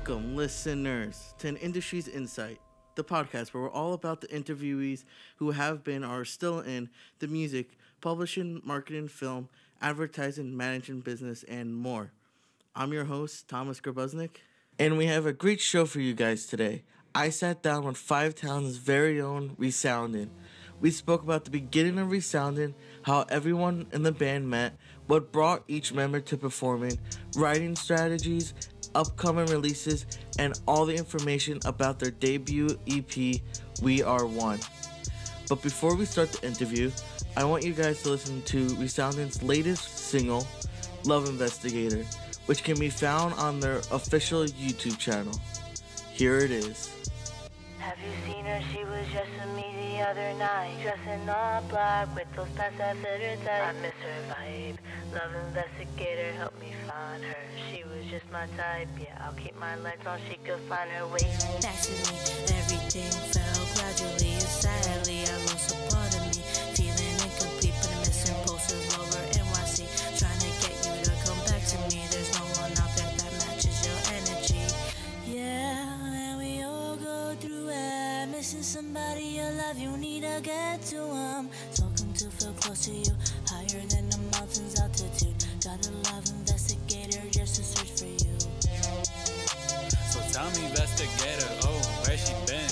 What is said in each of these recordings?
Welcome, listeners, to An Industry's Insight, the podcast where we're all about the interviewees who have been or are still in the music, publishing, marketing, film, advertising, managing business, and more. I'm your host, Thomas Grabuznik, and we have a great show for you guys today. I sat down with Five Towns' very own Resounding. We spoke about the beginning of Resounding, how everyone in the band met, what brought each member to performing, writing strategies, upcoming releases, and all the information about their debut EP, We Are One. But before we start the interview, I want you guys to listen to Resounding's latest single, Love Investigator, which can be found on their official YouTube channel. Here it is. Have you seen her? She was just with me the other night, dressing all black with those pants that fit her tight. I miss her vibe. Love investigator, help me find her. She was just my type. Yeah, I'll keep my lights on. She could find her way. Back to me, everything fell gradually and sadly. I lost a part of me, feeling incomplete, but I'm missing posters over NYC, trying to get you to come back to me. There's no one out there that matches your energy. Yeah, and we all go through it. Missing somebody you love, you need to get to them. Talking to feel close to you, higher than the mountain's altitude. Got a love investigator just to search for you. So tell me, investigator, oh, where she been?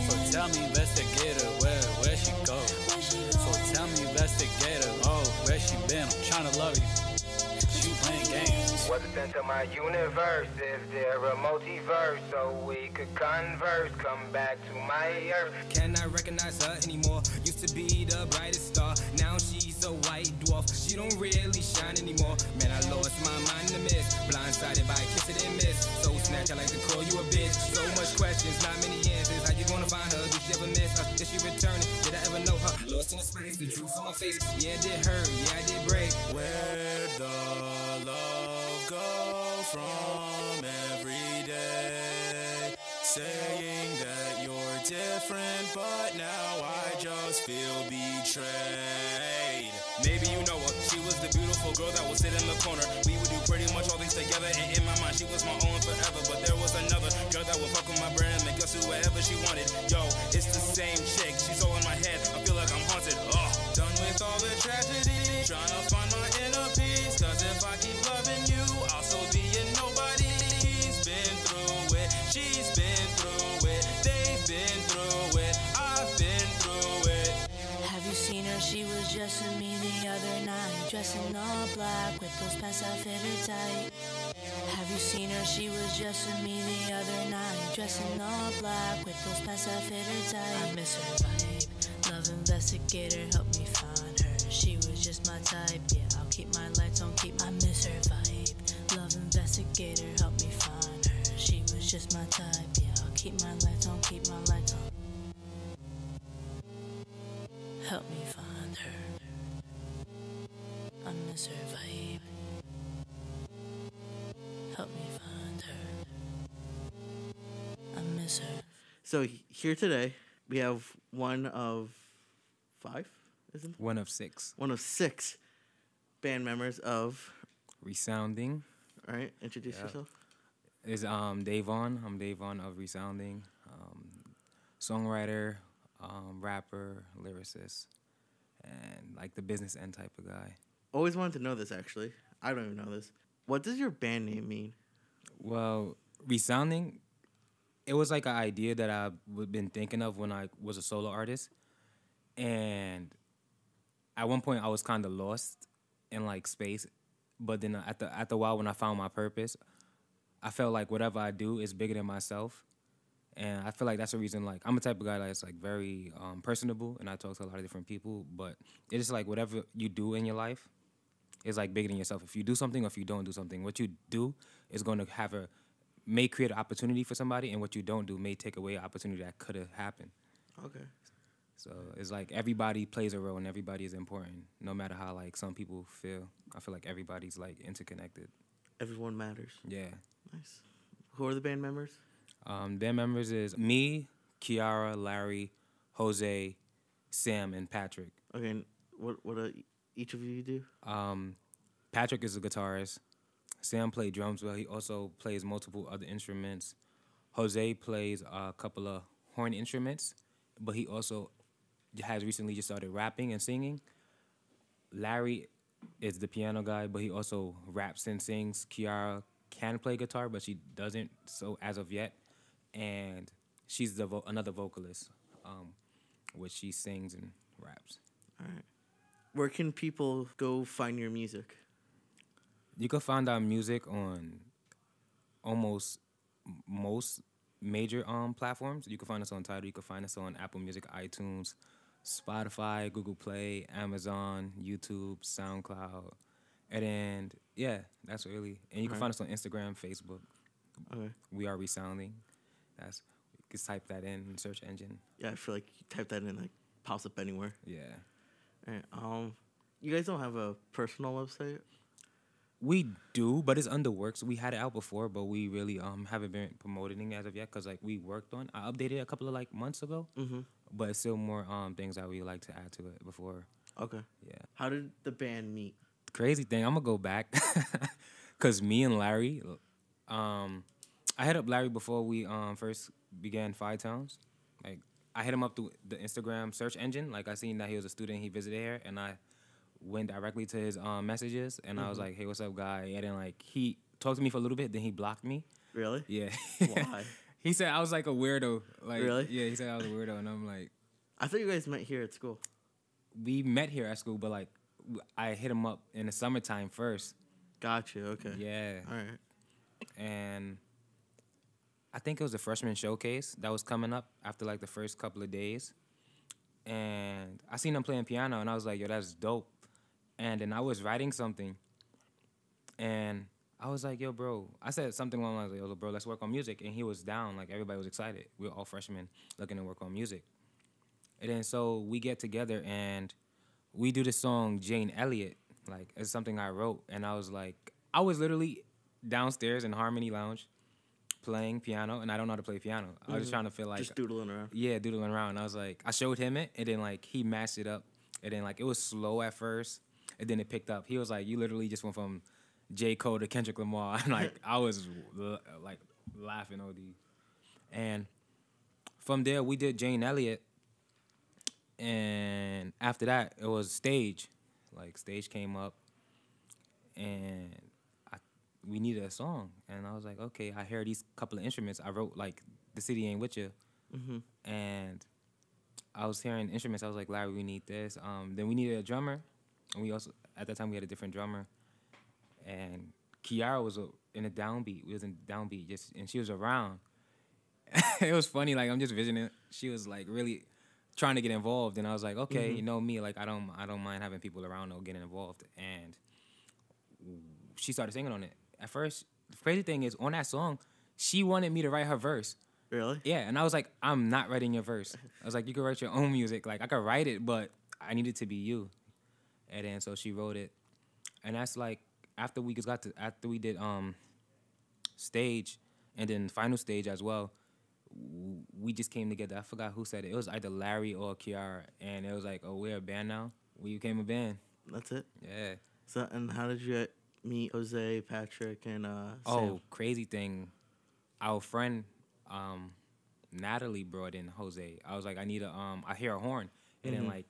So tell me, investigator, where she go? So tell me, investigator, oh, where she been? I'm trying to love you. She playing games. Wasn't into my universe. Is there a multiverse so we could converse? Come back to my earth. Cannot recognize her anymore. Used to be the brightest star. Now she's a white dwarf. She don't really shine anymore. Man, I lost my mind in the mist. Blindsided by a kiss it and miss. So snatch, I like to call you a bitch. So much questions, not many answers. How you gonna find her? Did she ever miss her? Is she returning? Did I ever know her? Lost in the space, the truth on my face. Yeah, it did hurt. Yeah, I did break. Where'd the love go from every day? Saying that you're different, but now I just feel betrayed. Maybe you know her. She was the beautiful girl that would sit in the corner. We would do pretty much all things together, and in my mind, she was my own forever. But there was another girl that would fuck with my brain and make us do whatever she wanted. Yo, it's the same chick. She's all in my head. I feel like I'm haunted. Done with all the tragedy, trying to find my inner peace. Cause if I keep loving you, I'll still be in nobody's been through it. She's been through it. They've been through it. I've been through it. Have you seen her? She was just with me the other night, dressing all black with those pants that fit her tight. Have you seen her? She was just with me the other night, dressing all black with those pants that fit her tight. I miss her vibe. Love investigator, help me find her. She was just my type. Yeah, I'll keep my lights on, I miss her vibe. Love investigator, help me find her. She was just my type. Yeah, I'll keep my lights on, help me find her. I miss her vibe. Help me find her. I miss her. So here today, we have one of five, isn't it? One of six. One of six band members of... Resounding. All right, introduce yourself. Is Davon. I'm Davon of Resounding. Songwriter, rapper, lyricist, and like the business end type of guy. Always wanted to know this, actually. I don't even know this. What does your band name mean? Well, Resounding, it was like an idea that I've been thinking of when I was a solo artist. And at one point, I was kind of lost in like space. But then at the while, when I found my purpose, I felt like whatever I do is bigger than myself. And I feel like that's the reason, like, I'm a type of guy that's, like, very personable, and I talk to a lot of different people, but it's just, like, whatever you do in your life is, like, bigger than yourself. If you do something or if you don't do something, what you do is going to may create an opportunity for somebody, and what you don't do may take away an opportunity that could have happened. Okay. So it's, like, everybody plays a role, and everybody is important, no matter how, like, some people feel. I feel like everybody's, like, interconnected. Everyone matters. Yeah. Nice. Who are the band members? Band members is me, Kiara, Larry, Jose, Sam, and Patrick. Okay, and what each of you do? Patrick is a guitarist. Sam played drums, but he also plays multiple other instruments. Jose plays a couple of horn instruments, but he also has recently just started rapping and singing. Larry is the piano guy, but he also raps and sings. Kiara can play guitar, but she doesn't, so as of yet. And she's the another vocalist, which she sings and raps. All right. Where can people go find your music? You can find our music on almost most major platforms. You can find us on Tidal. You can find us on Apple Music, iTunes, Spotify, Google Play, Amazon, YouTube, SoundCloud. And then, yeah, that's really. And you can find us on Instagram, Facebook. Okay. We are resounding. That's, you can type that in search engine. Yeah, I feel like you type that in, like, pops up anywhere. Yeah. All right. You guys don't have a personal website? We do, but it's under works. We had it out before, but we really haven't been promoting it as of yet because like we worked on. I updated it a couple of like months ago, but it's still more things that we like to add to it before. Okay. Yeah. How did the band meet? Crazy thing, I'm gonna go back because me and Larry, I hit up Larry before we first began Five Towns. Like I hit him up through the Instagram search engine. Like I seen that he was a student, he visited here, and I went directly to his messages, and I was like, "Hey, what's up, guy?" And then like he talked to me for a little bit, then he blocked me. Really? Yeah. Why? He said I was like a weirdo. Like, really? Yeah, he said I was a weirdo, and I'm like, I thought you guys met here at school. we met here at school, but like I hit him up in the summertime first. Gotcha. Okay. Yeah. All right. And I think it was the freshman showcase that was coming up after like the first couple of days, and I seen him playing piano, and I was like, "Yo, that's dope." And then I was writing something, and I was like, "Yo, bro," I said something along the lines like, "Yo, bro, let's work on music." And he was down, like everybody was excited. We were all freshmen looking to work on music. And then so we get together and we do the song Jane Elliott, like it's something I wrote. And I was like, I was literally downstairs in Harmony Lounge playing piano, and I don't know how to play piano. I was just trying to feel like Just doodling around. Yeah, doodling around. And I was like, I showed him it, and then like he matched it up, and then like it was slow at first, and then it picked up. He was like, "You literally just went from J. Cole to Kendrick Lamar," and like I was like laughing OD. And from there we did Jane Elliott, and after that it was Stage. Like Stage came up, and we needed a song, and I was like, okay, I hear these couple of instruments. I wrote like The City Ain't With You, and I was hearing instruments. I was like, Larry, we need this. Then we needed a drummer, and we also at that time we had a different drummer, and Kiara was in a downbeat. We was in downbeat, and she was around. It was funny. Like I'm just visioning. She was like really trying to get involved, and I was like, okay, you know me, like I don't mind having people around or getting involved, and she started singing on it. At first, the crazy thing is, on that song, she wanted me to write her verse. Really? Yeah, and I was like, I'm not writing your verse. I was like, you can write your own music. Like, I could write it, but I need it to be you. And then, so she wrote it. And that's like, after we did Stage, and then Final Stage as well, we just came together. I forgot who said it. It was either Larry or Kiara. And it was like, oh, we're a band now? We became a band. That's it? Yeah. So, and how did you meet Jose, Patrick, and Sam? Oh, crazy thing. Our friend Natalie brought in Jose. I was like, I need I hear a horn. And then like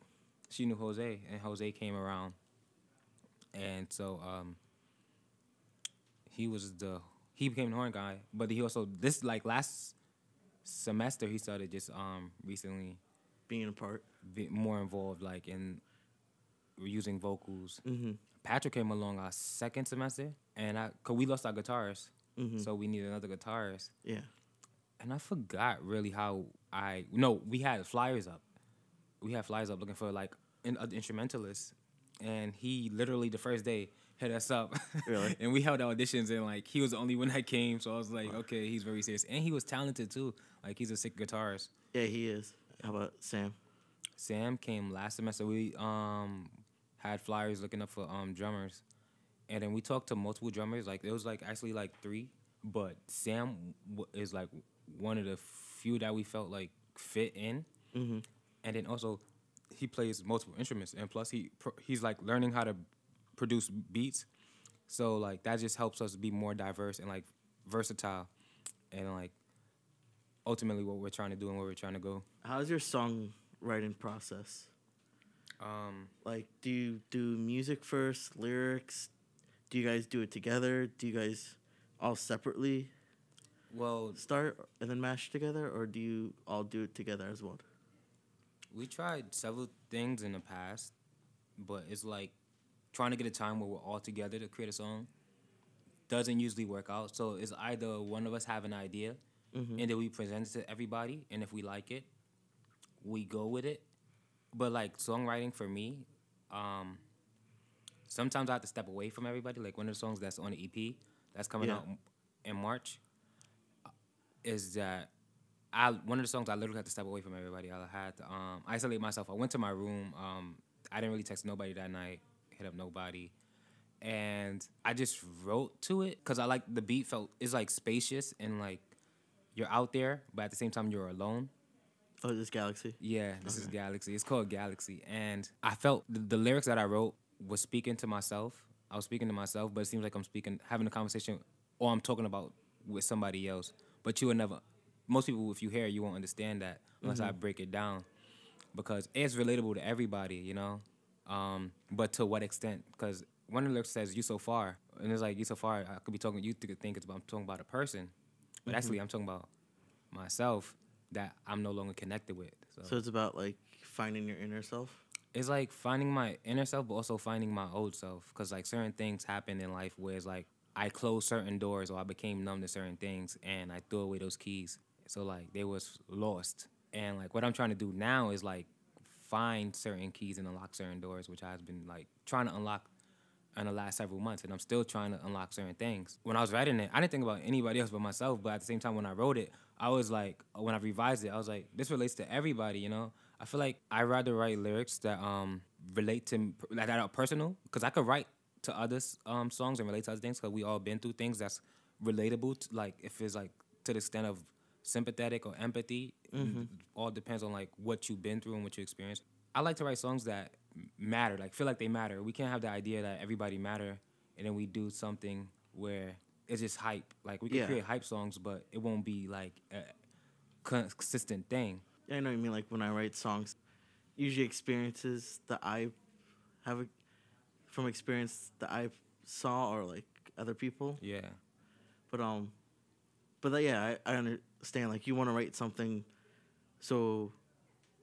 she knew Jose, and Jose came around. And so he became the horn guy. But he also this like last semester he started just recently being a part. More involved like in using vocals. Patrick came along our second semester, and cause we lost our guitarist, so we needed another guitarist. Yeah. And I forgot really how we had flyers up. We had flyers up looking for like instrumentalists, and he literally the first day hit us up. Really? And we held auditions, and like he was the only one that came, so I was like, okay, he's very serious, and he was talented too. Like he's a sick guitarist. Yeah, he is. How about Sam? Sam came last semester. We had flyers looking up for drummers, and then we talked to multiple drummers. Like it was like actually like 3, but Sam is like one of the few that we felt like fit in. And then also he plays multiple instruments, and plus he's like learning how to produce beats. So like that just helps us be more diverse and like versatile, and like ultimately what we're trying to do and where we're trying to go. How's your songwriting process? Like, do you do music first, lyrics? Do you guys do it together? Do you guys all separately Well, start and then mash together, or do you all do it together as one? we tried several things in the past, but it's like trying to get a time where we're all together to create a song doesn't usually work out. So it's either one of us have an idea and then we present it to everybody, and if we like it, we go with it. But like songwriting for me, sometimes I have to step away from everybody. Like one of the songs that's on the EP that's coming Yeah. out in March is that one of the songs I literally had to step away from everybody. I had to isolate myself. I went to my room. I didn't really text nobody that night, hit up nobody, and I just wrote to it because I like the beat it's like spacious and like you're out there, but at the same time you're alone. Oh, this Galaxy. Yeah, this is Galaxy. It's called Galaxy. And I felt the lyrics that I wrote was speaking to myself. I was speaking to myself, but it seems like I'm having a conversation, or I'm talking about with somebody else. But you would never, most people, if you hear it, you won't understand that unless I break it down. Because it's relatable to everybody, you know? But to what extent? Because one of the lyrics says, "You so far." And it's like, "You so far," I could be talking, you could think I'm talking about a person. But actually, I'm talking about myself that I'm no longer connected with. So it's about like finding your inner self. It's like finding my inner self, but also finding my old self. Because like certain things happen in life where it's like I closed certain doors or I became numb to certain things and I threw away those keys. So like they was lost. And like what I'm trying to do now is like find certain keys and unlock certain doors, which I've been like trying to unlock in the last several months, and I'm still trying to unlock certain things. When I was writing it, I didn't think about anybody else but myself, but at the same time when I wrote it, I was like, when I revised it, I was like, this relates to everybody, you know? I feel like I'd rather write lyrics that relate to, that are personal, because I could write to others songs and relate to other things, because we all been through things that's relatable, to, like if it's like to the extent of sympathetic or empathy, all depends on like what you've been through and what you experienced. I like to write songs that matter, like feel like they matter. We can't have the idea that everybody matter and then we do something where it's just hype. Like we can create hype songs, but it won't be like a consistent thing. Yeah, I know what you mean. Like when I write songs, usually experiences that I have from experience that I saw or like other people. Yeah. But yeah, I understand. Like you want to write something, so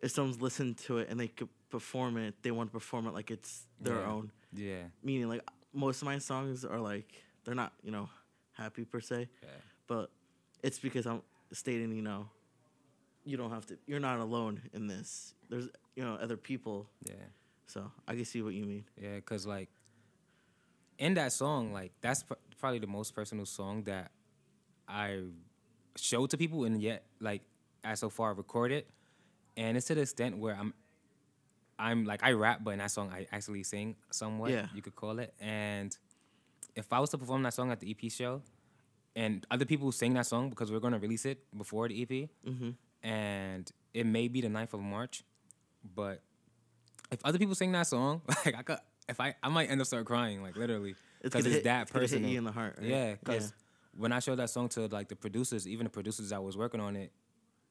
if someone's listened to it and they could perform it, they want to perform it like it's their own. Yeah. Meaning, like most of my songs are like they're not, happy per se, but it's because I'm stating, you don't have to. You're not alone in this. There's, other people. Yeah. So I can see what you mean. Yeah, because like in that song, like that's probably the most personal song that I showed to people, and yet like I so far recorded, and it's to the extent where I'm like I rap, but in that song I actually sing somewhat. Yeah. You could call it. And if I was to perform that song at the EP show, and other people sing that song because we're gonna release it before the EP, and it may be the 9th of March, but if other people sing that song, like I might end up start crying, like literally, because it's that gonna personal. hit you in the heart. Right? Yeah, because when I showed that song to like the producers, even the producers that was working on it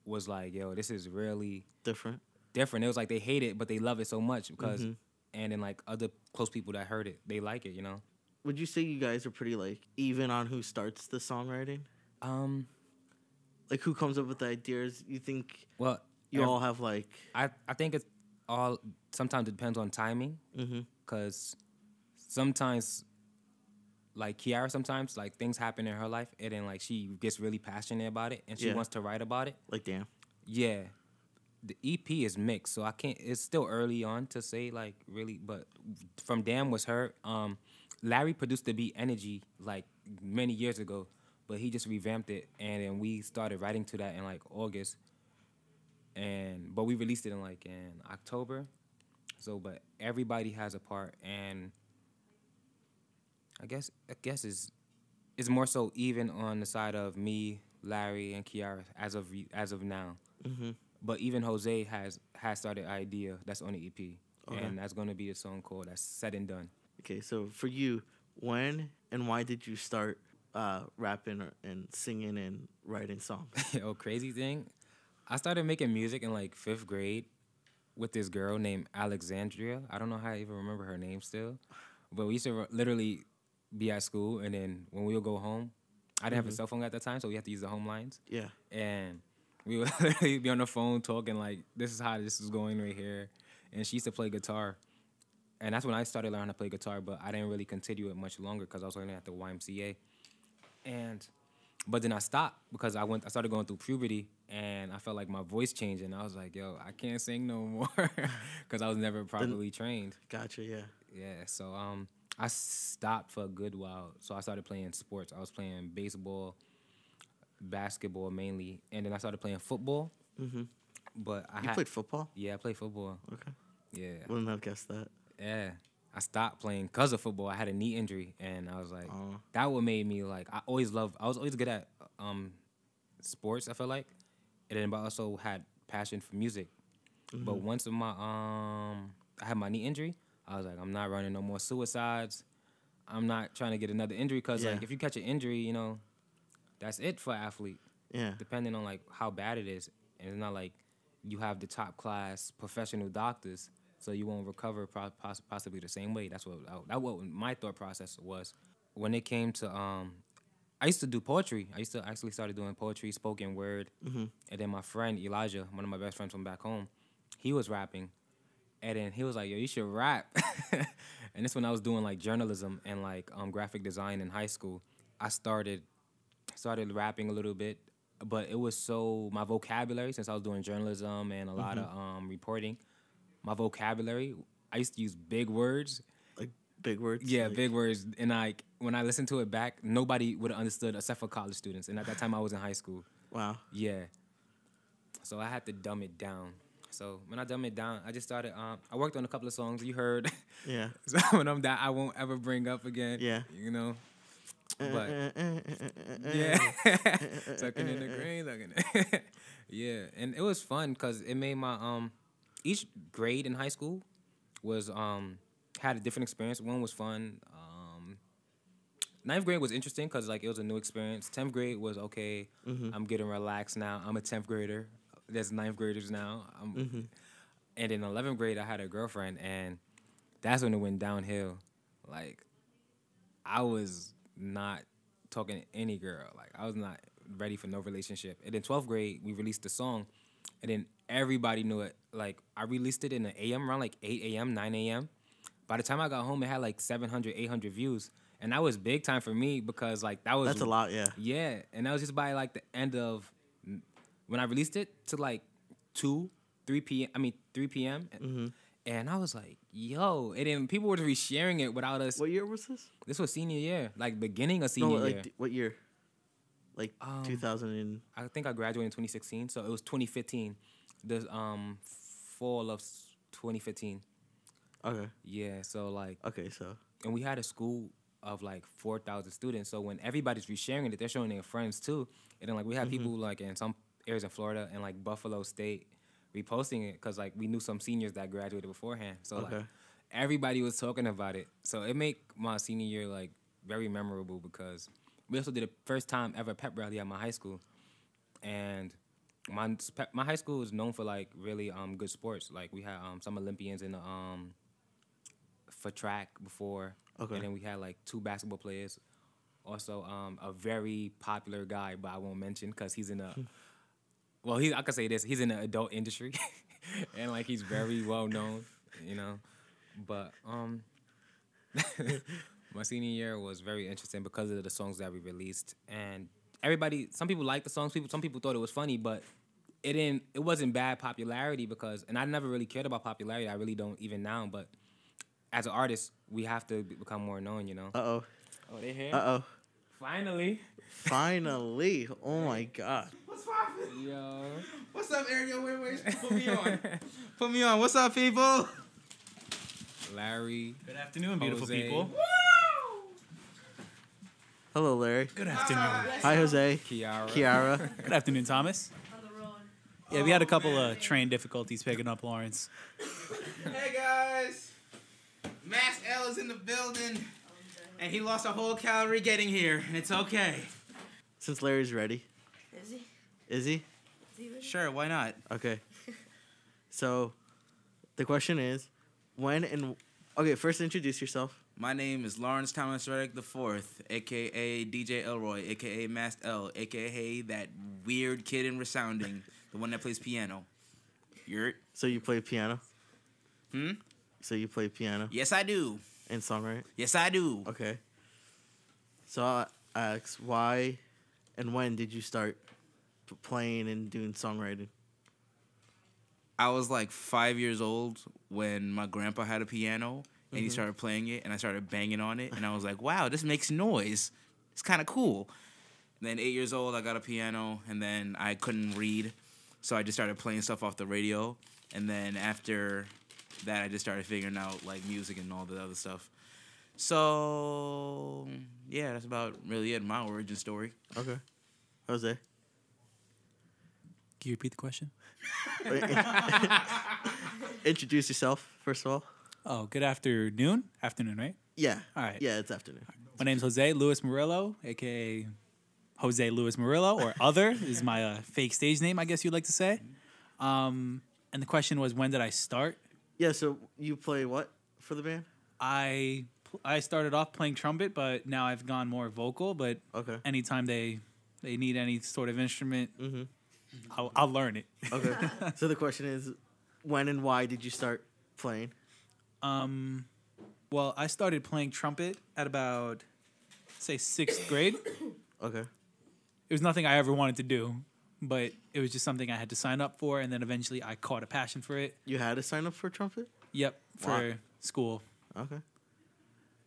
was like, "Yo, this is really different." It was like they hate it, but they love it so much because, and then like other close people that heard it, they like it, Would you say you guys are pretty like even on who starts the songwriting? Like who comes up with the ideas? You think? Well, you all have like. I think it's all. Sometimes it depends on timing. Because sometimes, like Kiara, sometimes like things happen in her life, and then like she gets really passionate about it, and she wants to write about it. Like damn. Yeah, the EP is mixed, so I can't. It's still early on to say like really, but from Damn was her. Larry produced the beat Energy like many years ago, but he just revamped it, and then we started writing to that in like August, but we released it in October. So, but everybody has a part, and I guess it's more so even on the side of me, Larry, and Kiara as of now. But even Jose has started an idea that's on the EP, and that's gonna be a song called "That's Said and Done." Okay, so for you, when and why did you start rapping and singing and writing songs? Yo, crazy thing. I started making music in like 5th grade with this girl named Alexandria. I don't know how I even remember her name still. But we used to literally be at school, and then when we would go home, I didn't have a cell phone at the time, so we had to use the home lines. Yeah. And we would literally be on the phone talking like, this is how this is going right here. And she used to play guitar. And that's when I started learning to play guitar, but I didn't really continue it much longer because I was learning at the YMCA. But then I stopped because I started going through puberty, and I felt like my voice changed, and I was like, yo, I can't sing no more because I was never properly trained. Gotcha, yeah. Yeah, so I stopped for a good while. So I started playing sports. I was playing baseball, basketball mainly, and then I started playing football. Mm-hmm. But You played football? Yeah, I played football. Okay. Yeah. Wouldn't have guessed that. Yeah. I stopped playing because of football. I had a knee injury, and I was like, that what made me like. I was always good at sports. I felt like, and then but I also had passion for music. Mm-hmm. But once I had my knee injury, I was like, I'm not running no more suicides. I'm not trying to get another injury because like if you catch an injury, you know, that's it for an athlete. Yeah. Depending on like how bad it is, and it's not like you have the top class professional doctors. So you won't recover possibly the same way. That's what my thought process was. When it came to, I used to do poetry. I used to actually started doing poetry, spoken word. Mm-hmm. And then my friend Elijah, one of my best friends from back home, he was rapping. And then he was like, yo, you should rap. And this when I was doing like journalism and like graphic design in high school. I started rapping a little bit, but it was my vocabulary, since I was doing journalism and a lot of reporting, my vocabulary, I used to use big words. Like big words? Yeah, big words. And like when I listened to it back, nobody would have understood except for college students. And at that time, I was in high school. Wow. Yeah. So I had to dumb it down. So when I dumbed it down, I just started, I worked on a couple of songs you heard. Yeah. Some of them that I won't ever bring up again. Yeah. You know? But, yeah. Sucking in the green, yeah. And it was fun because it made my, each grade in high school was had a different experience. One was fun. 9th grade was interesting because like it was a new experience. 10th grade was okay. Mm-hmm. I'm getting relaxed now. I'm a 10th grader. There's 9th graders now. And in 11th grade, I had a girlfriend, and that's when it went downhill. Like I was not talking to any girl. Like I was not ready for no relationship. And in 12th grade, we released the song. And then everybody knew it. Like, I released it in the AM, around like 8 a.m., 9 a.m. By the time I got home, it had like 700, 800 views. And that was big time for me because, like, that was... That's a lot, yeah. Yeah. And that was just by, like, the end of... When I released it to, like, 3 p.m. Mm-hmm. And I was like, yo. And then people were re-sharing it without us... What year was this? This was senior year. Like, beginning of senior year. What year? Like 2000 and... I think I graduated in 2016, so it was 2015. The fall of 2015. Okay. Yeah, so like... Okay, so... And we had a school of like 4,000 students, so when everybody's resharing it, they're showing their friends too. And then like we had people like in some areas in Florida and like Buffalo State reposting it because like we knew some seniors that graduated beforehand. So like everybody was talking about it. So it made my senior year like very memorable because... We also did a first time ever pep rally at my high school, and my high school is known for like really good sports. Like we had some Olympians in the for track before, and then we had like 2 basketball players. Also a very popular guy, but I won't mention because he's in a I can say this, he's in the adult industry, and like he's very well known, you know. But my senior year was very interesting because of the songs that we released, and some people liked the songs. Some people thought it was funny, but it wasn't bad popularity and I never really cared about popularity. I really don't even now. But as an artist, we have to become more known, you know. Oh, they here. Finally. Oh my God. What's poppin'? Yo. What's up, Ariel? Wait. Put me on. What's up, people? Larry. Good afternoon, beautiful Jose. people. Hello, Larry. Good afternoon. Hi, Jose. Kiara. Good afternoon, Thomas. Yeah, we had a couple of train difficulties picking up Lawrence. Hey, guys. Mass L is in the building. And he lost a whole calorie getting here, and it's okay. Since Larry's ready. Is he? Is he? Is he ready? Sure, why not? Okay. So, the question is, when and... Okay, first introduce yourself. My name is Lawrence Thomas Reddick IV, a.k.a. DJ Elroy, a.k.a. Masked L, a.k.a. that weird kid in Resounding, the one that plays piano. You're... So you play piano? So you play piano Yes, I do. and songwrite? Yes, I do. Okay. So I ask, why and when did you start playing and doing songwriting? I was like 5 years old when my grandpa had a piano, and he started playing it, and I started banging on it, and I was like, wow, this makes noise. It's kind of cool. And then 8 years old, I got a piano, and then I couldn't read, so I just started playing stuff off the radio. And then after that, I just started figuring out like music and all the other stuff. So yeah, that's about really it. My origin story. Okay. Jose? Can you repeat the question? Introduce yourself, first of all. Oh, good afternoon. Afternoon, right? Yeah. All right. Yeah, it's afternoon. My name's Jose Luis Murillo, a.k.a. Jose Luis Murillo, or Other is my fake stage name, I guess you'd like to say. And the question was, when did I start? Yeah, so you play what for the band? I started off playing trumpet, but now I've gone more vocal. But Okay. anytime they need any sort of instrument, Mm-hmm. I'll learn it. Okay. So the question is, when and why did you start playing? Well, I started playing trumpet at about, say, 6th grade. Okay. It was nothing I ever wanted to do, but it was just something I had to sign up for, and then eventually I caught a passion for it. You had to sign up for trumpet? Yep, for Wow. school. Okay.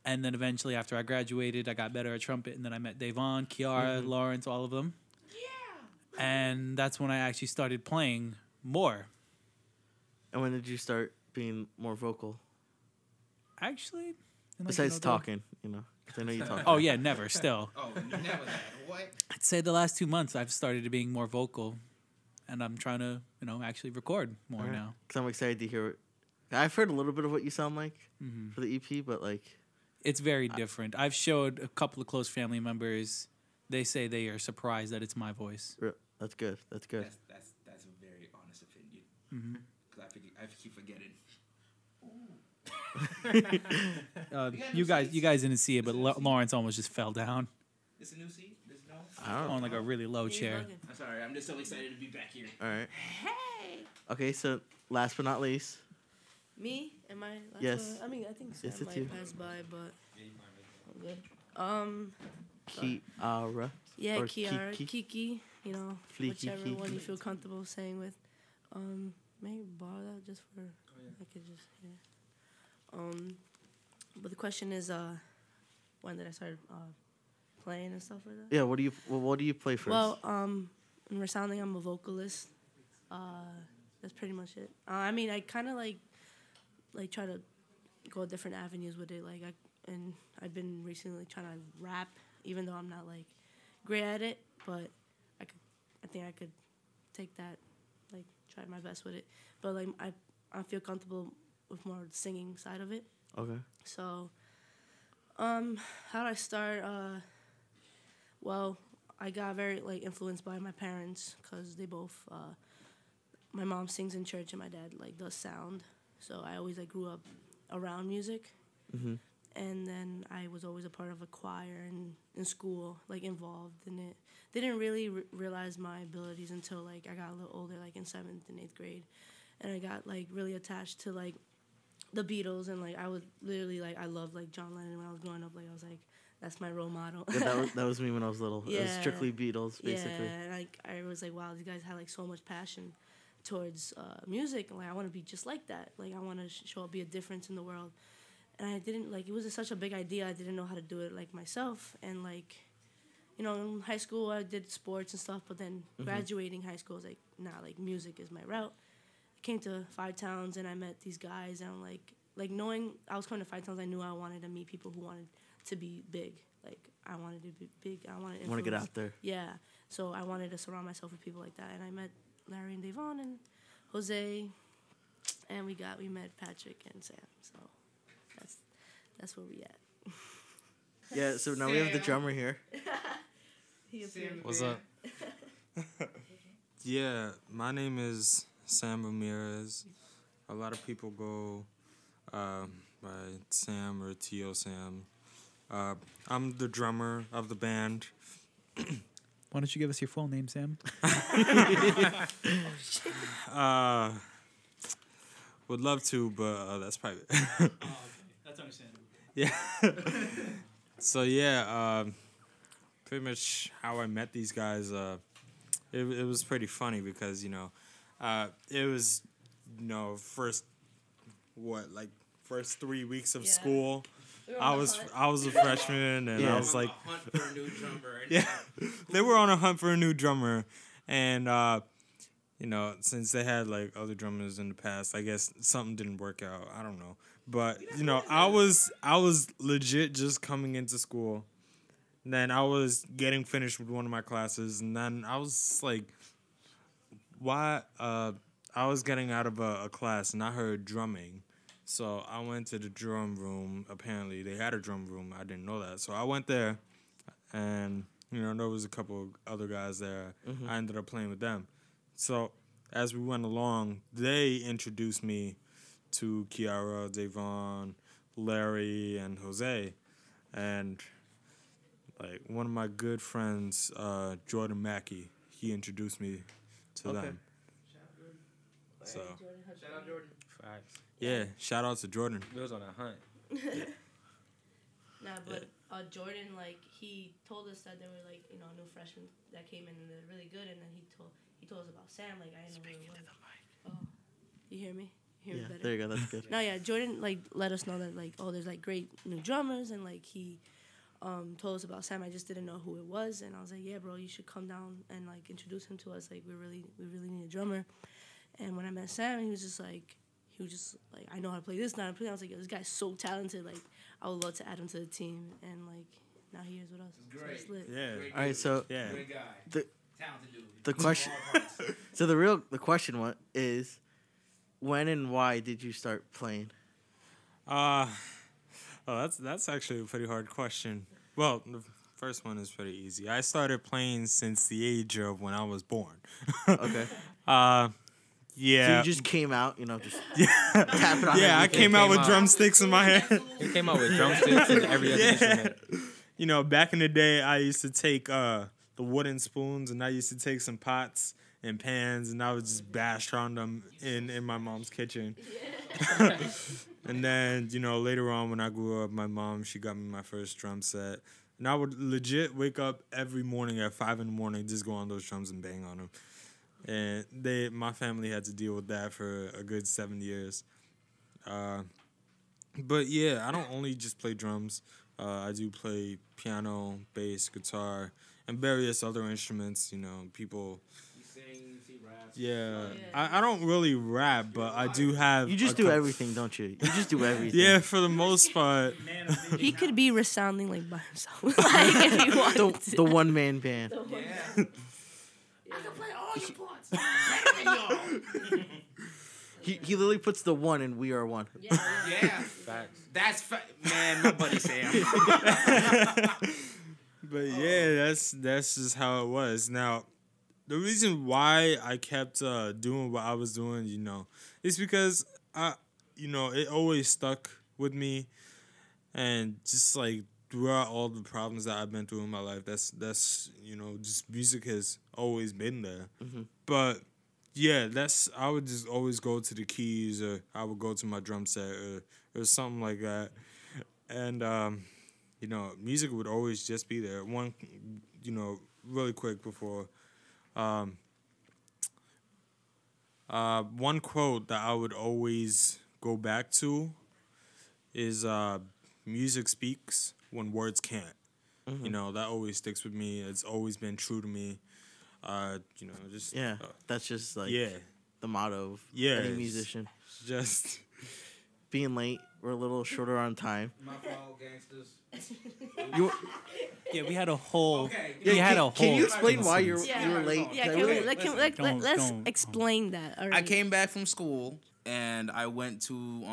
And then eventually, after I graduated, I got better at trumpet, and then I met Davon, Kiara, Lawrence, all of them. Yeah. And that's when I actually started playing more. And when did you start being more vocal? Actually, in, like, Besides the- talking, you know, 'cause I know you talk. Oh yeah, never. Still, Oh, never that. What? I'd say the last 2 months I've started being more vocal, and I'm trying to, actually record more now. Because I'm excited to hear it. I've heard a little bit of what you sound like Mm-hmm. for the EP, but like, It's very different. I've showed a couple of close family members. They say they are surprised that it's my voice. that's good. That's good. That's a very honest opinion. Mm-hmm. Because I keep forgetting. You guys didn't see it, but Lawrence almost just fell down This a new seat? This no? I don't know. on like a really low chair. I'm sorry. I'm just so excited to be back here. All right. Hey. Okay, so last but not least, Me? Am I? last Yes. one? I mean, I think Sam Yes, it's might you. pass by, but I'm good. Kiara. Yeah, Or Kiara, Kiki. Kiki, Fleeky whichever Kiki. one you feel comfortable saying with. Maybe borrow that just for, I could just, but the question is, when did I start playing and stuff like that? Yeah. What do you play first? Well, in Resounding, I'm a vocalist. That's pretty much it. I mean, I kind of like try to go different avenues with it. And I've been recently trying to rap, even though I'm not like great at it. But I think I could take that, like try my best with it. But like I feel comfortable with more the singing side of it. Okay. So, how did I start? Well, I got very influenced by my parents because they both. My mom sings in church and my dad does sound. So I always grew up around music. Mm-hmm. And then I was always a part of a choir and in school, involved in it. Didn't really realize my abilities until I got a little older, in 7th and 8th grade, and I got really attached to the Beatles, and I would literally I loved John Lennon when I was growing up. I was that's my role model. Yeah, that was me when I was little. It was Yeah. strictly Beatles, basically. Yeah, and I was wow, these guys had so much passion towards music, and I want to be just like that. I want to show up, be a difference in the world. And I didn't it was such a big idea. I didn't know how to do it myself. And in high school I did sports and stuff, but then graduating high school I was nah, music is my route. I came to Five Towns and I met these guys, and I'm knowing I was coming to Five Towns, I knew I wanted to meet people who wanted to be big. I wanted to be big. I wanted to Want to get influence. out there. Yeah. So I wanted to surround myself with people like that, and I met Larry and Davon and Jose, and we met Patrick and Sam. So that's where we at. Yeah, so now we have the drummer here. What's up? Yeah, my name is Sam Ramirez. A lot of people go by Sam or T.O. Sam. I'm the drummer of the band. Why don't you give us your full name, Sam? Would love to, but that's private. That's understandable. Yeah. So yeah, pretty much how I met these guys. It was pretty funny because it was first 3 weeks of school. I was a freshman and I was like, hunt for a new drummer. yeah, they were on a hunt for a new drummer, and since they had like other drummers in the past, I guess something didn't work out. I don't know, but I was legit just coming into school. Then I was getting finished with one of my classes, and then I was like, why? I was getting out of a class, and I heard drumming. So I went to the drum room. Apparently, they had a drum room. I didn't know that. So I went there, and, there was a couple of other guys there. Mm-hmm. I ended up playing with them. So as we went along, they introduced me to Kiara, Devon, Larry, and Jose. And, one of my good friends, Jordan Mackey, he introduced me to them. So, shout out Jordan. Facts. Yeah, shout out to Jordan. We was on a hunt. Jordan, he told us that there were new freshmen that came in and they're really good, and then he told us about Sam. I didn't know who it was. Oh, you hear me? You hear me better? There you go. That's good. No, yeah, Jordan let us know that there's great new drummers, and he told us about Sam. I just didn't know who it was, and I was like, yeah, bro, you should come down and introduce him to us. We really need a drummer. And when I met Sam, he was just like, I know how to play this, now I was like, yo, this guy's so talented. I would love to add him to the team. And now he is with us. Great. So it's lit. Yeah. All right, so yeah. Great guy. Talented dude. The question. So the question is, when and why did you start playing? That's actually a pretty hard question. Well, the first one is pretty easy. I started playing since the age of when I was born. Okay. Yeah. So you just came out, just tapping on Yeah, I came out with drumsticks in my hand. He came out with drumsticks and every other instrument. Back in the day, I used to take the wooden spoons, and I used to take some pots and pans, and I would just bash on them in my mom's kitchen. Yeah. And then, later on when I grew up, my mom, she got me my first drum set. And I would legit wake up every morning at 5 a.m, just go on those drums and bang on them. And my family had to deal with that for a good 7 years. But yeah, I don't only just play drums. I do play piano, bass, guitar, and various other instruments. People. You sing, you see raps. Yeah, I don't really rap, but I do have. You just do everything, don't you? You just do everything. Yeah, for the most part. He could be resounding by himself, if he wanted to. The one-man band. Yeah. I can play all your parts. He literally puts the one in "We Are One." Yeah. Facts. That's man, my buddy Sam. But yeah, that's just how it was. Now, the reason why I kept doing what I was doing, is because it always stuck with me, and just throughout all the problems that I've been through in my life, that's just music has always been there. Mm-hmm. But yeah, I would just always go to the keys, or I would go to my drum set or something like that. And music would always just be there. One really quick before one quote that I would always go back to is music speaks when words can't. Mm-hmm. That always sticks with me. It's always been true to me. That's just the motto of any musician. Just being late. We're a little shorter on time. My fault, gangsters. Yeah, we had a whole. Okay. Can you explain why you were late? Yeah, let's explain that. All right. I came back from school and I went to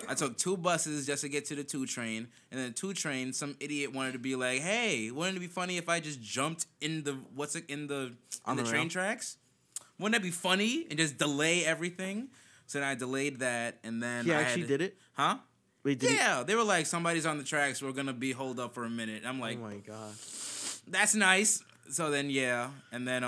I took 2 buses just to get to the 2 train, and then 2 train, some idiot wanted to be like, "Hey, wouldn't it be funny if I just jumped in the the train rail? tracks? Wouldn't that be funny and just delay everything?" So then I delayed that, and then He actually did it? Huh? Wait, did Yeah, they were like, "Somebody's on the tracks. We're gonna be holed up for a minute." I'm like, Oh my god. "That's nice." So then and then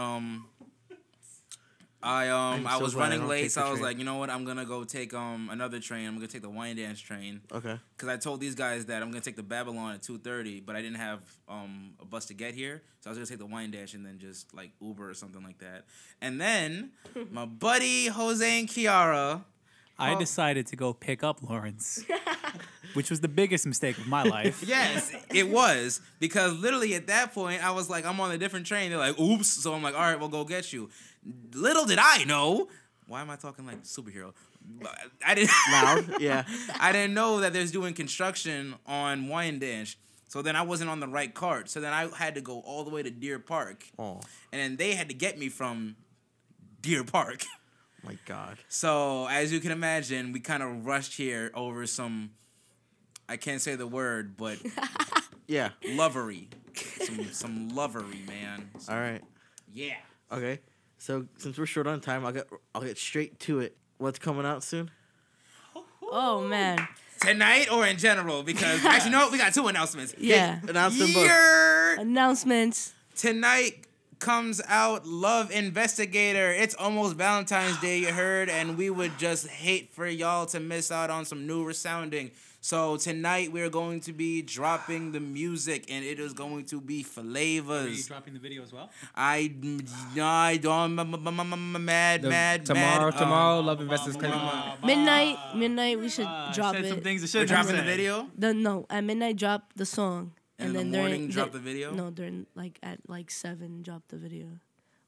I so was glad I running don't late, take so the I was train. like, you know what? I'm gonna go take another train. I'm gonna take the Wine Dance train. Okay. Because I told these guys that I'm gonna take the Babylon at 2:30, but I didn't have a bus to get here, so I was gonna take the Wine Dash and then just like Uber or something like that. And then my buddy Jose and Kiara. I decided to go pick up Lawrence, which was the biggest mistake of my life. Yes, it was. Because literally at that point, I was like, I'm on a different train. They're like, oops. So I'm like, all right, we'll go get you. Little did I know. Why am I talking like superhero? I didn't. Loud? Yeah. I didn't know that there's doing construction on Wyandanch. So then I wasn't on the right cart. So then I had to go all the way to Deer Park. Oh And then they had to get me from Deer Park. my god. So, as you can imagine, we kind of rushed here over some, I can't say the word, but Yeah. lovery. Some lovery, man. All right. Yeah. Okay. So since we're short on time, I'll get straight to it. What's coming out soon? Oh man. Tonight or in general? Because, actually, no, we got 2 announcements. Yeah. Announce them both. Yer! Announcements. Tonight comes out Love Investigator. It's almost Valentine's Day, you heard, and we would just hate for y'all to miss out on some new resounding. So tonight we're going to be dropping the music, and it is going to be Are you flavors. dropping the video as well? I don't mad. Tomorrow, Love Investors coming. Midnight. We should drop said it. some things that We're should dropping the video. No, at midnight drop the song, And in then the morning, during drop the video? No, during at 7 drop the video.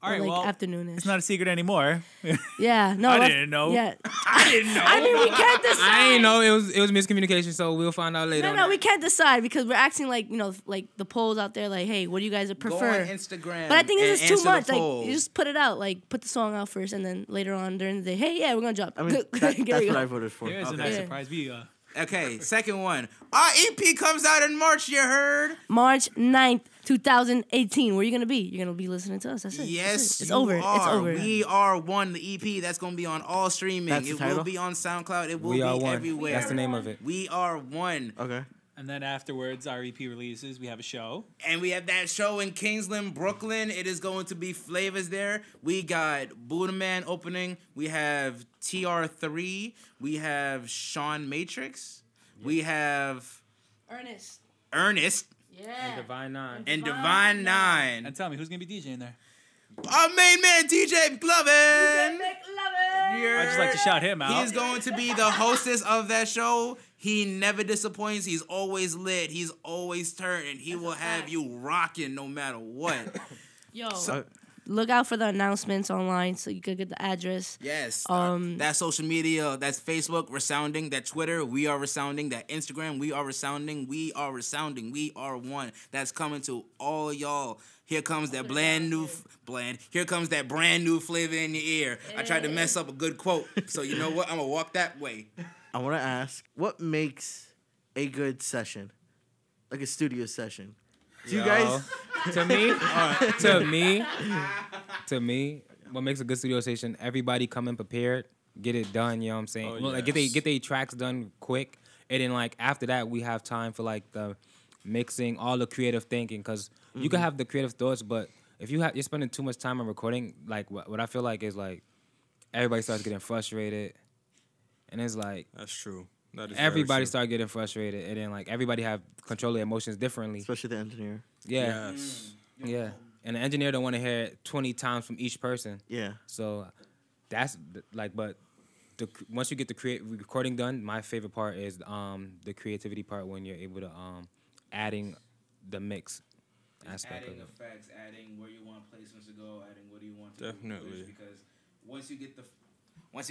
All right, Or, well, afternoonish. it's not a secret anymore. Yeah, no. I didn't know. Yeah, I didn't know. I mean we can't decide. I ain't know it was miscommunication, so we'll find out later. No, we can't decide because we're acting like like the polls out there. Like, hey, what do you guys Go prefer? on Instagram. But I think it's and just too answer much. the Like, poll. you just put it out. Like, put the song out first, and then later on during the day, hey, yeah, we're gonna drop. I mean, Here that's we what go. I voted for. Here's a Okay. nice Yeah. surprise video. Okay, second one. Our EP comes out in March, you heard? March 9th, 2018. Where you gonna be? You're gonna be listening to us. That's it. Yes, That's it. It's you over. Are. It's over. We Are One, the EP. That's going to be on all streaming. That's the It title? will be on SoundCloud. It will We be Are One. everywhere. That's the name of it. We Are One. Okay. And then afterwards, our EP releases. We have a show. And we have that show in Kingsland, Brooklyn. It is going to be flavors there. We got Buddha Man opening. We have TR3. We have Sean Matrix. We have Ernest. Ernest Yeah. Divine Nine. and Divine Nine. And tell me, who's going to be DJing there? Our main man, DJ Glovin. I'd just like to shout him out. He's going to be the hostess of that show. He never disappoints. He's always lit. He's always turning. He will have you rocking no matter what. Yo. So, Look out for the announcements online so you could get the address. Yes. Um, That social media, that's Facebook, Resounding. That Twitter, We Are Resounding. That Instagram, We Are Resounding. We Are Resounding. We Are One. That's coming to all y'all. Here comes that Here comes that brand new flavor in your ear. I tried to mess up a good quote, so you know what? I'm gonna walk that way. I want to ask, what makes a good session, like a studio session? Do you guys? To me, what makes a good studio session? Everybody come in prepared, get it done. You know what I'm saying? Oh, Well, like, yes. get they tracks done quick, and then like after that, we have time for like the mixing, all the creative thinking, because you can have the creative thoughts, but if you're spending too much time on recording, like what I feel like is like everybody starts getting frustrated, and it's like That's true. That is very everybody true. start getting frustrated, and then like everybody have control their emotions differently. Especially the engineer. Yeah, Yes. yeah. And the engineer don't want to hear it 20 times from each person. Yeah. So that's like, but once you get the recording done, my favorite part is the creativity part when you're able to adding the mix aspect of it. effects, adding where you want placements to go, adding what do you want to Definitely. because once you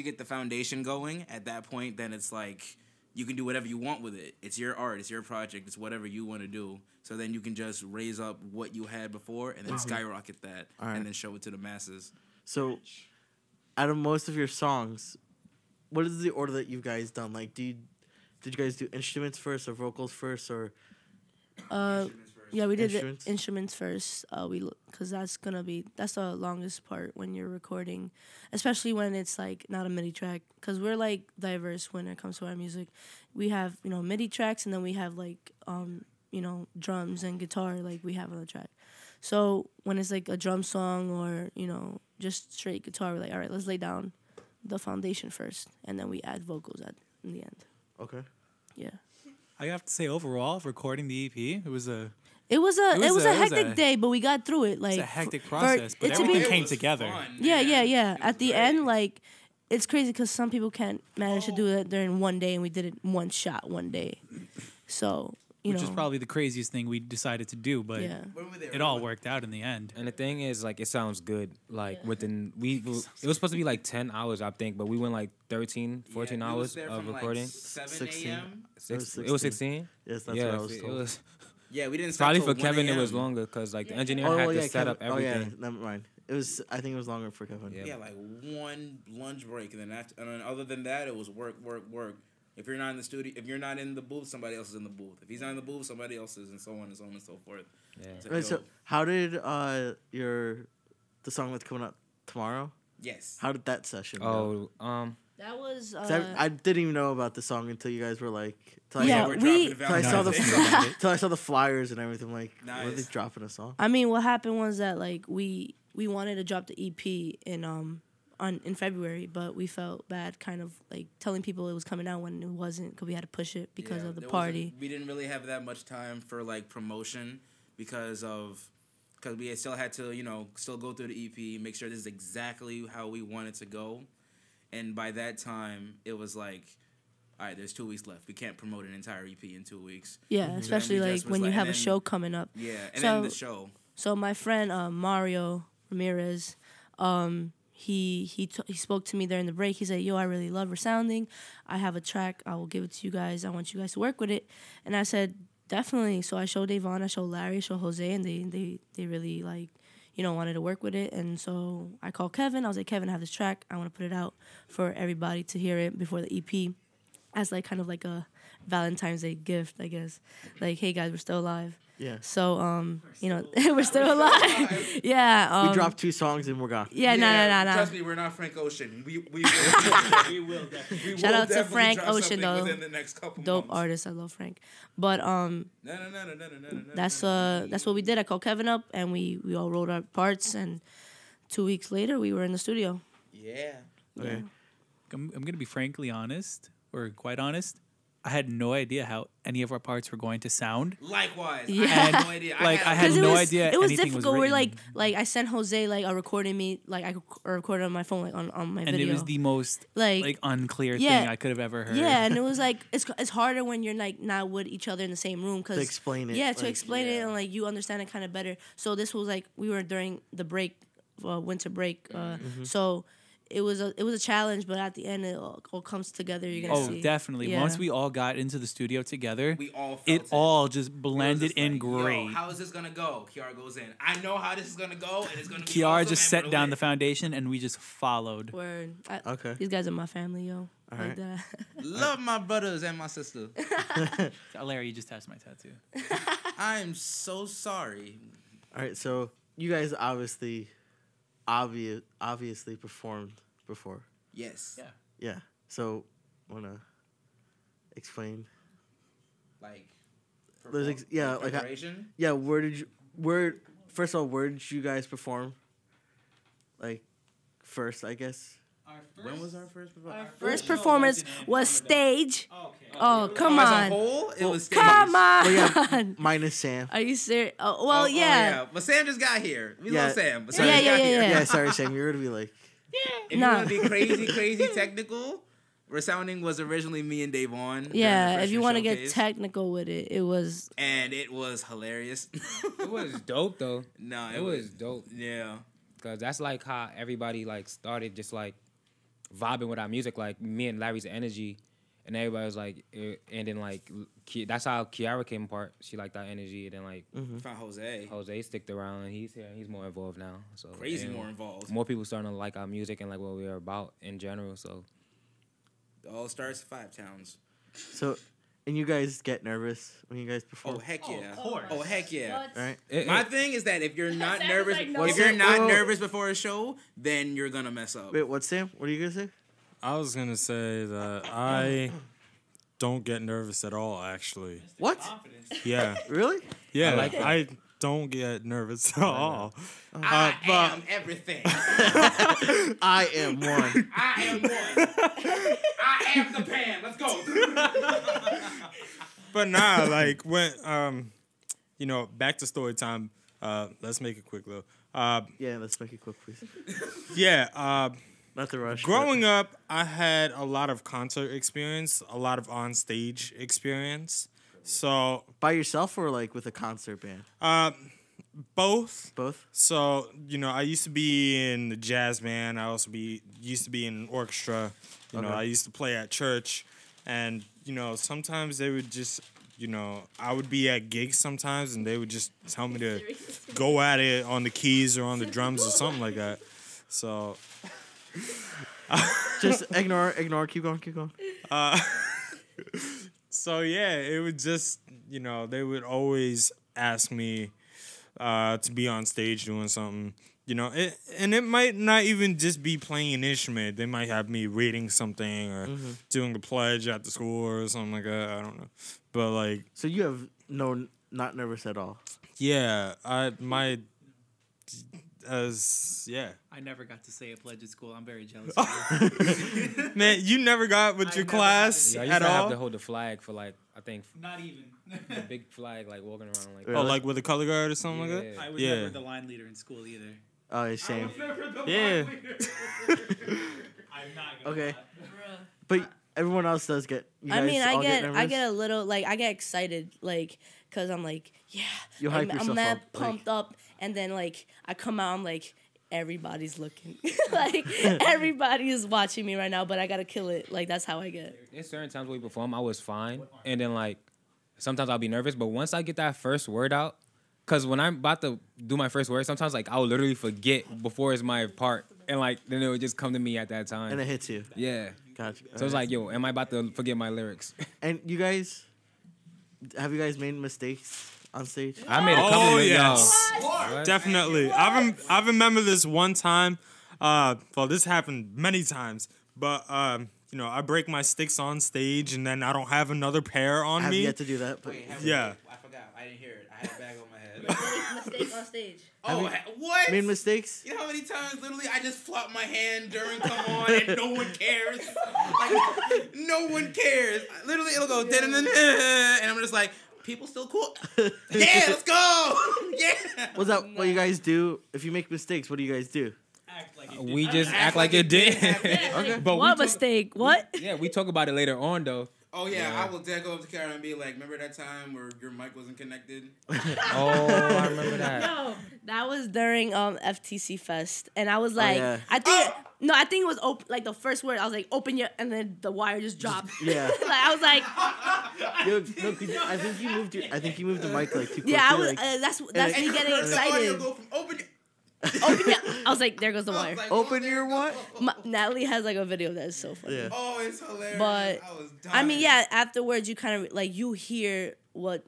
get the foundation going, at that point, then it's like you can do whatever you want with it. It's your art, it's your project, it's whatever you want to do. So then you can just raise up what you had before and then skyrocket that All right. and then show it to the masses. So, out of most of your songs, what is the order that you guys done? Like, do you did you guys do instruments first or vocals first or? Yeah, we did Instruments? the instruments first. Because that's the longest part when you're recording, especially when it's like not a MIDI track. Because we're like diverse when it comes to our music. We have MIDI tracks, and then we have like drums and guitar. Like we have on the track. So when it's like a drum song or just straight guitar, we're like, all right, let's lay down the foundation first, and then we add vocals in the end. Okay. Yeah. I have to say, overall, recording the EP, it was a It was a hectic a- day, but we got through it. Like it's a hectic for process, but it to everything be- came together. Yeah. At the end, like it's crazy because some people can't manage to do it during one day, and we did it one shot one day. So Which is probably the craziest thing we decided to do, but Yeah. it all worked out in the end. And the thing is, like, it sounds good. Like, within, it was supposed to be like 10 hours, I think, but we went like 13, 14 hours of recording. 7 a.m. It was 16? Yes, that's what I was told. Yeah, we didn't start Probably till for Kevin, 1 it was a.m. longer because, like, the engineer had to set up everything. never mind. I think it was longer for Kevin. Yeah, like one lunch break, and then other than that, it was work. If you're not in the studio, if you're not in the booth, somebody else is in the booth. If he's not in the booth, somebody else is, and so on and so on and so forth. Yeah. Right, so how did the song that's coming out tomorrow? Yes. How did that session go? that was 'Cause I didn't even know about the song until you guys were like, till Yeah, I saw the flyers and everything. Like, were they dropping a song? I mean, what happened was that like we wanted to drop the EP in February, but we felt bad kind of like telling people it was coming out when it wasn't because we had to push it because of the party. We didn't really have that much time for like promotion because we still had to still go through the EP, make sure this is exactly how we want it to go, and by that time it was like, all right, there's 2 weeks left. We can't promote an entire EP in 2 weeks. Yeah, especially like when you have a show coming up. Yeah, and then the show. So my friend Mario Ramirez, he spoke to me during the break. He said, "Yo, I really love Resounding. I have a track. I will give it to you guys. I want you guys to work with it." And I said, "Definitely." So I showed Davon, I showed Larry, I showed Jose, and they really like wanted to work with it. And so I called Kevin. I was like, "Kevin, I have this track. I want to put it out for everybody to hear it before the EP." As like kind of like a Valentine's Day gift, I guess. Like, hey guys, we're still alive. Yeah. So we're still alive. Yeah. We dropped 2 songs and we're gone. Yeah, no. Trust me, we're not Frank Ocean. We will definitely. Shout out to definitely Frank drop Ocean something though. Within the next couple Dope months. artist. I love Frank. But No. that's what we did. I called Kevin up and we all wrote our parts, and 2 weeks later we were in the studio. Yeah. Okay. I'm going to be frankly honest, or quite honest. I had no idea how any of our parts were going to sound. Likewise. Yeah. I had no idea. I had 'Cause no idea It was anything difficult. was We're written. like I sent Jose like a recording me, like I recorded on my phone, like on my And video. it was the most Like, unclear yeah. thing I could have ever heard. Yeah, and it was like it's harder when you're like not with each other in the same room because To explain it, Yeah, to like, explain it and like you understand it kind of better. So this was like we were during the break, winter break. So it was a challenge, but at the end it all comes together. You're gonna see. Definitely. Yeah. Once we all got into the studio together, We all felt it it. all just It was blended just in like, great. Yo, how is this gonna go? Kiara goes in. I know how this is gonna go, and it's gonna be. Kiara awesome, just and set we're down lit. the foundation, and we just followed. Word. Okay. These guys are my family, yo. All Like right. that. Love my brothers and my sister. Larry, you just touched my tattoo. I'm so sorry. All right. So you guys obviously performed before. Yes. Yeah. Yeah. So wanna explain? Like. There's preparation. Yeah. First of all, where did you guys perform? Like, first, I guess. When was our first performance? First performance was stage. Oh, come As on. a whole, it was stage. Come on. Well, yeah, minus Sam. Are you serious? Oh, well, yeah. But Sam just got here. We Yeah. love Sam. But Sorry. Sam just got here. Yeah, sorry, Sam. You're gonna be like, If Nah. you want to be crazy technical, Resounding was originally me and Davon. during the Yeah, if freshman you want to get showcase, technical with it, it was. and it was hilarious. It was dope though. No, It was dope. Yeah. Cause that's like how everybody like started just like vibing with our music, like me and Larry's energy, and everybody was like, and then like that's how Kiara came apart. She liked our energy, and then like Found Jose. Jose sticked around, and he's here, and he's more involved now. So Crazy and more involved. More people starting to like our music and like what we are about in general. So It all starts 5 towns. so And you guys get nervous when you guys perform? Oh heck yeah! course. Oh heck yeah! What? Right? My thing is that if you're not Sam's nervous, like, no. if you're not Whoa. nervous before a show, then you're gonna mess up. Wait, what, Sam? What are you gonna say? I was gonna say that I don't get nervous at all. Actually, What? yeah, Really? yeah, like that. I don't get nervous at all. I but am everything. I am one. I am one. I am the pan. Let's go. but nah, like when back to story time. Let's make it quick though. Yeah, let's make it quick, please. Yeah. Not to rush. Growing up, I had a lot of concert experience, a lot of on-stage experience. So, by yourself or like with a concert band? both. Both. So, I used to be in the jazz band. I also used to be in an orchestra. Okay. I used to play at church. And, sometimes they would just, I would be at gigs sometimes and they would just tell me to go at it on the keys or on the drums or something like that. So... Just ignore, keep going. So yeah, it would just, they would always ask me to be on stage doing something, and it might not even just be playing an instrument. They might have me reading something or doing a pledge at the school or something like that. I don't know, but like. So you have not nervous at all. Yeah, yeah. I never got to say a pledge at school. I'm very jealous of you. Man, you never got with your class Yeah, I used at to have all? to hold the flag for like, I think, Not even. the big flag, like walking around like. Oh, like with a color guard or something like Yeah. that? I was Yeah. never the line leader in school either. Oh, it's same. Yeah. I'm not gonna Okay. lie. But everyone else does get. You I guys mean, all I get nervous? a little like I get excited like because I'm like yeah, You hype I'm yourself mad up, like- pumped up, and then like I come out, I'm like everybody's looking, like everybody is watching me right now, but I gotta kill it. Like that's how I get. There's certain times when we perform, I was fine, and then like sometimes I'll be nervous, but once I get that first word out, cause when I'm about to do my first word, sometimes like I'll literally forget before it's my part, and like then it would just come to me at that time. And it hits you. Yeah. Gotcha. So it's like, yo, am I about to forget my lyrics? And you guys, have you guys made mistakes on stage? I made a couple Oh, of yes. What? Definitely. I remember this one time. Well, this happened many times, but I break my sticks on stage and then I don't have another pair on I have me. yet to do that. But Yeah. I forgot. I didn't hear it. I had a bag on my head. Mistake on stage. Oh, what? made mistakes? You know how many times literally I just flop my hand during Come On and no one cares? Like, no one cares. Literally, it'll go, and I'm just like, people still cool? Yeah, let's go! Yeah! What's that? What you guys do? If you make mistakes, what do you guys do? Act like it We did. just act like it did. Okay. But What we mistake? What? yeah, we talk about it later on though. Oh, yeah, Yeah. I will then go up to Kara and be like, remember that time where your mic wasn't connected? Oh, I remember that. No, that was during FTC Fest, and I was like, yeah. I think it was like the first word. I was like, open your, and then the wire just dropped. Yeah. Like I was like, Yo, no, I think you moved the mic like too quick. yeah, I too, was. like, That's me getting The audio excited. go from open your... Open your. I was like, there goes the I wire. was like, Open oh, your what? Natalie has like a video that is so funny. Yeah. Oh, it's hilarious. But I was dying. I mean, yeah. Afterwards, you kind of like you hear what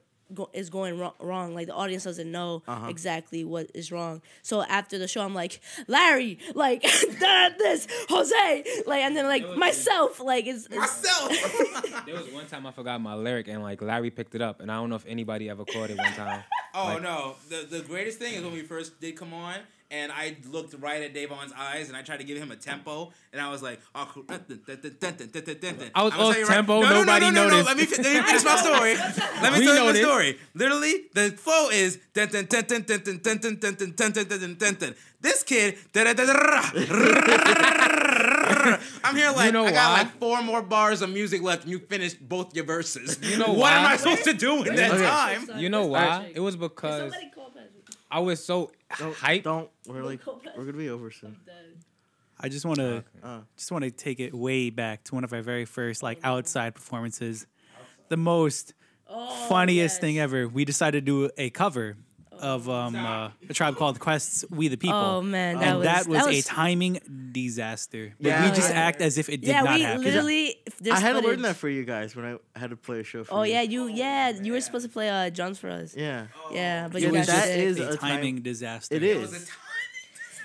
is going wrong. Like the audience doesn't know exactly what is wrong. So after the show, I'm like, Larry, like this, Jose, like, and then like myself, like it's Myself! There was one time I forgot my lyric and like Larry picked it up, and I don't know if anybody ever caught it one time. Oh, Like- no. The greatest thing is when we first did Come On, and I looked right at Davon's eyes, and I tried to give him a tempo, and I was like, oh, I was I'm gonna off tell you tempo, No, nobody no. noticed. Let me finish my story. Let me We tell you my noticed. story. Literally, the flow is this kid. I'm here like, You know I got why? like 4 more bars of music left, and you finished both your verses. You know what am why? I supposed to do in that Okay. time? You know why? It was because Somebody call Patrick. I was so hyped. Don't. We're gonna be over soon. I just want to Uh. take it way back to one of our very first like outside performances. The most funniest thing ever. We decided to do a cover of A Tribe Called Quest's "We the People." Oh, man, and that was a was- timing disaster. But Yeah. we just act as if it did Yeah, not we happen. literally. if there's I had to learn footage- that for you guys when I had to play a show for Oh you. yeah, you were supposed to play drums for us. Yeah. Yeah, but It you was guys just did. is a a time- timing disaster. It is.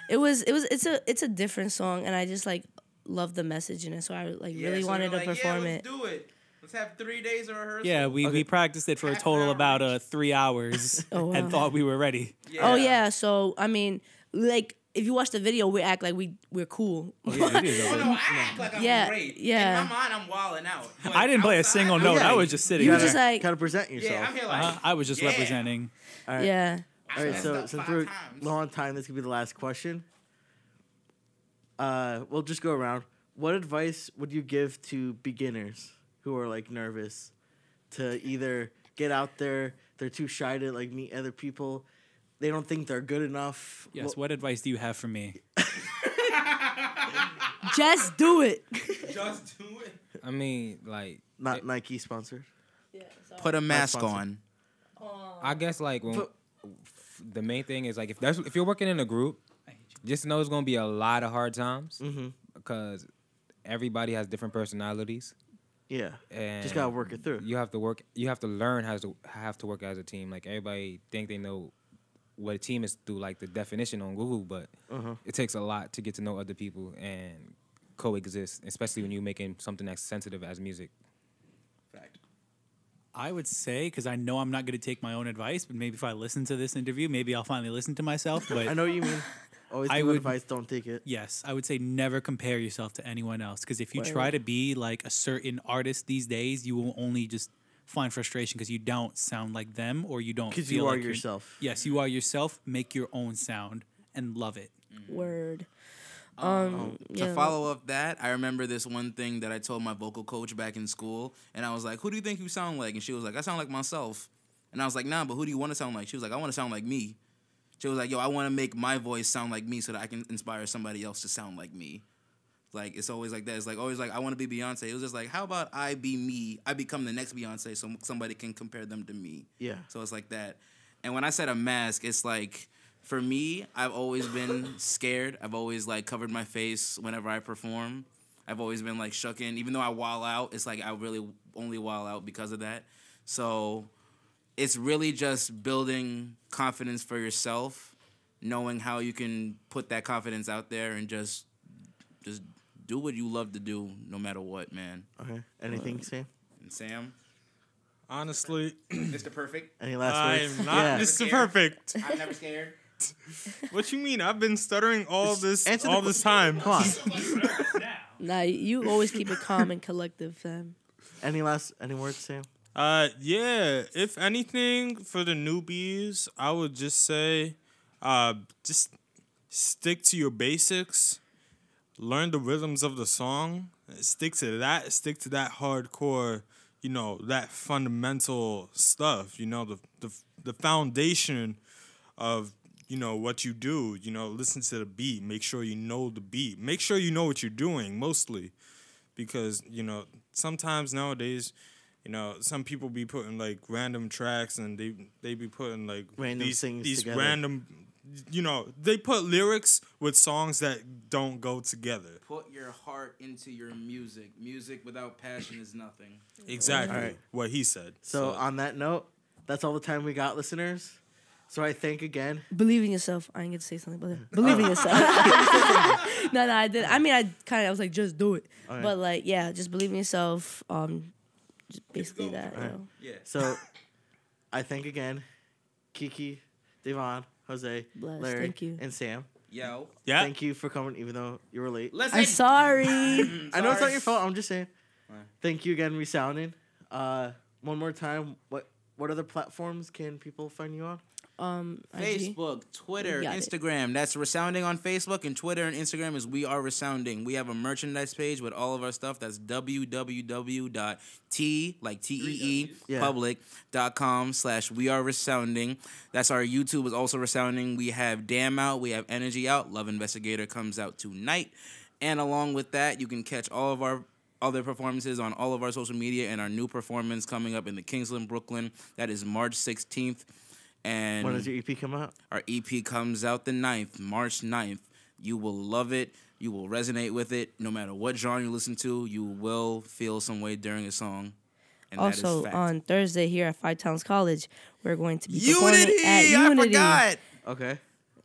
It's a different song, and I just like love the message in it, so I like really wanted to perform yeah, it. let's do it. Let's have 3 days of rehearsal. Yeah, we practiced it for a total about 3 hours Oh, wow. and thought we were ready. Oh yeah, so I mean, like if you watch the video, we act like we're cool. Oh no, I act like I'm Yeah, great. yeah. In my mind, I'm wilding out. But I didn't play a outside, single I'm note. like, I was just sitting You were there. just like, Gotta present yourself. Yeah, I'm here like. I was just yeah. representing. All right. yeah. All right, messed so up since 5 we're times. low on time, this could be the last question. We'll just go around. What advice would you give to beginners who are like nervous to either get out there? They're too shy to like meet other people. They don't think they're good enough. Yes, what advice do you have for me? Just do it. Just do it. I mean, like, Not Nike sponsored. Put a mask sponsor. on. I guess like when the main thing is like if you're working in a group, just know it's gonna be a lot of hard times because everybody has different personalities. Yeah, And just gotta work it through. You have to work. You have to learn how to work as a team. Like everybody think they know what a team is through like the definition on Google, but it takes a lot to get to know other people and coexist, especially when you're making something that's sensitive as music. Fact. I would say, because I know I'm not going to take my own advice, but maybe if I listen to this interview, maybe I'll finally listen to myself. But I know what you mean. Always I give would- advice, don't take it. yes, I would say never compare yourself to anyone else. Because if you try Word. to be like a certain artist these days, you will only just find frustration because you don't sound like them or you don't Because feel you are like you're- yourself. Yes, you are yourself. Make your own sound and love it. Word. To Yeah. follow up that, I remember this one thing that I told my vocal coach back in school, and I was like, "Who do you think you sound like?" And she was like, "I sound like myself." And I was like, "Nah, but who do you want to sound like?" She was like, "I want to sound like me." She was like, "Yo, I want to make my voice sound like me so that I can inspire somebody else to sound like me." Like it's always like that. It's like always like I want to be Beyonce. It was just like, how about I be me? I become the next Beyonce, so somebody can compare them to me. Yeah. So it's like that. And when I said a mask, it's like for me, I've always been scared. I've always like covered my face whenever I perform. I've always been like shook in. Even though I wall out, it's like I really only wall out because of that. So it's really just building confidence for yourself, knowing how you can put that confidence out there and just do what you love to do no matter what, man. Okay. Anything, Sam? And Sam, Honestly, Mr. Perfect. Any last words? I'm not Mr. Perfect. I'm never scared. What you mean? I've been stuttering all this answer the all this time. Come on. Nah, you always keep it calm and collective, fam. Any words, Sam? Yeah. If anything, for the newbies, I would just say, just stick to your basics. Learn the rhythms of the song. Stick to that. Stick to that hardcore. You know, that fundamental stuff. You know, the foundation of, you know, what you do. You know, listen to the beat. Make sure you know the beat. Make sure you know what you're doing, mostly. Because, you know, sometimes nowadays, you know, some people be putting, like, random tracks and they be putting, like, Random things these together. random, you know, they put lyrics with songs that don't go together. Put your heart into your music. Music without passion is nothing. Exactly. All right. What he said. So on that note, that's all the time we got, listeners. So I thank again. Believe in yourself. I ain't gonna say something, but believe in yourself. No, I did. I mean, I was like, just do it. right. But like, yeah, just believe in yourself. Just basically that. You know? Yeah. So I thank again Kiki, Devon, Jose, Bless, Larry, thank you. and Sam. Yo. Yeah. Thank you for coming, even though you were late. Listen. I'm sorry. I know it's not your fault. I'm just saying. Thank you again, Resounding. One more time, what other platforms can people find you on? IG. Facebook, Twitter, Got it. Instagram. That's Resounding on Facebook, and Twitter and Instagram is We Are Resounding. We have a merchandise page with all of our stuff. That's www.t, like T-E-E, Yeah. public.com/We Are Resounding. That's our YouTube is also Resounding. We have Damn out. We have Energy out. Love Investigator comes out tonight. And along with that, you can catch all of our other performances on all of our social media and our new performance coming up in the Kingsland, Brooklyn. That is March 16th. And When does your EP come out? our EP comes out the 9th, March 9th. You will love it. You will resonate with it. No matter what genre you listen to, you will feel some way during a song. And that Also, is fact. on Thursday here at Five Towns College, we're going to be performing Unity! at I Unity. forgot! Okay.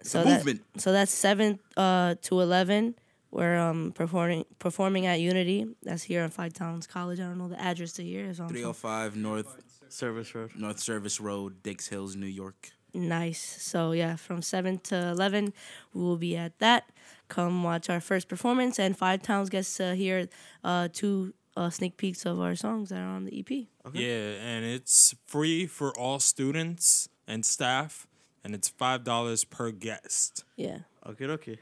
So a movement. So that's 7 to 11. We're performing at Unity. That's here at Five Towns College. I don't know the address to here. It's on 305 North Service Road, Dix Hills, New York. Nice. So yeah, from 7 to 11, we will be at that. Come watch our first performance, and Five Towns gets to hear 2 sneak peeks of our songs that are on the EP. Yeah, and it's free for all students and staff, and it's $5 per guest. Yeah. Okay.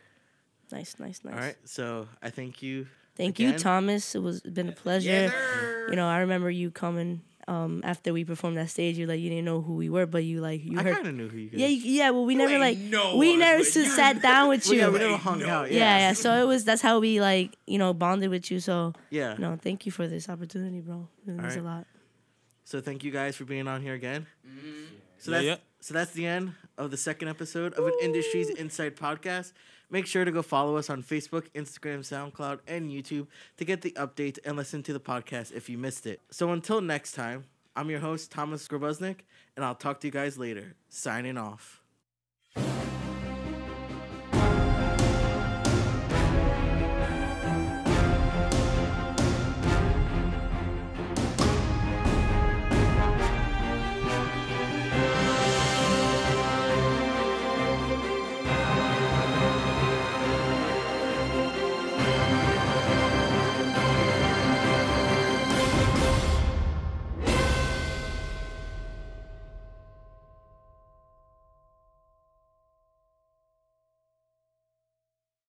Nice. All right. So I thank you. Thank you, again. Thomas. It's been a pleasure. Yes, sir. You know, I remember you coming after we performed that stage. You didn't know who we were, but you I heard. kind of knew who you guys. Yeah. Well, we never know we us, never but sat down with you. Yeah, we never hung out. Yeah. So that's how we bonded with you. So Yeah. no, thank you for this opportunity, bro. It means a right. lot. So thank you guys for being on here again. So Yeah, that's the end of the second episode of an Industries Insight podcast. Make sure to go follow us on Facebook, Instagram, SoundCloud, and YouTube to get the updates and listen to the podcast if you missed it. So until next time, I'm your host, Thomas Grabuznik, and I'll talk to you guys later. Signing off.